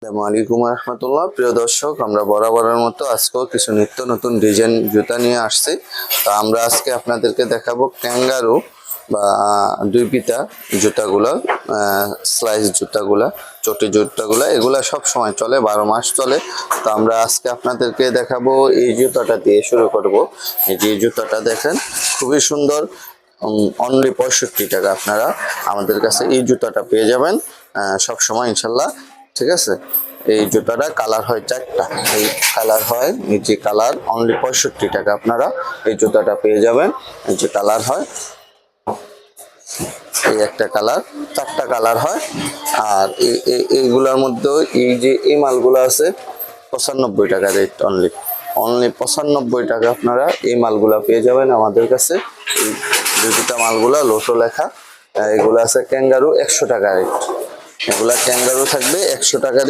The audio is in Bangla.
আসসালামু আলাইকুম রহমতুল্লাহ। প্রিয় দর্শক, আমরা বরাবরের মতো আজকেও কিছু নিত্য নতুন ডিজাইন জুতা নিয়ে আসছি। তো আমরা আজকে আপনাদেরকে দেখাবো ক্যাঙ্গারু বা দুই পিতা জুতাগুলো, স্লাইস জুতাগুলা, চটি জুতাগুলা। এগুলা সব সময় চলে, 12 মাস চলে। তো আমরা আজকে আপনাদেরকে দেখাবো এই জুতাটা দিয়ে শুরু করব। এই যে জুতাটা দেখেন, খুবই সুন্দর। অনলি 65 টাকা আপনারা আমাদের কাছে এই জুতাটা পেয়ে যাবেন সব সময় ইনশাল্লাহ। ঠিক আছে, এই জুতাটা কালার হয় 4টা। এই কালার হয়, এই যে কালার, অনলি 65 টাকা আপনারা এই জুতাটা পেয়ে যাবেন। এই যে কালার হয়, এই একটা কালার, 4টা কালার হয়। আর এইগুলোর মধ্যে এই যে এই মালগুলো আছে 95 টাকা রেট, অনলি 95 টাকা আপনারা এই মালগুলা পেয়ে যাবেন আমাদের কাছে। এই দুটা মালগুলা লোটো লেখা, এগুলো আছে ক্যাঙ্গারু 100 টাকা রেট। এগুলা ক্যাঙ্গারু থাকবে 100 টাকা।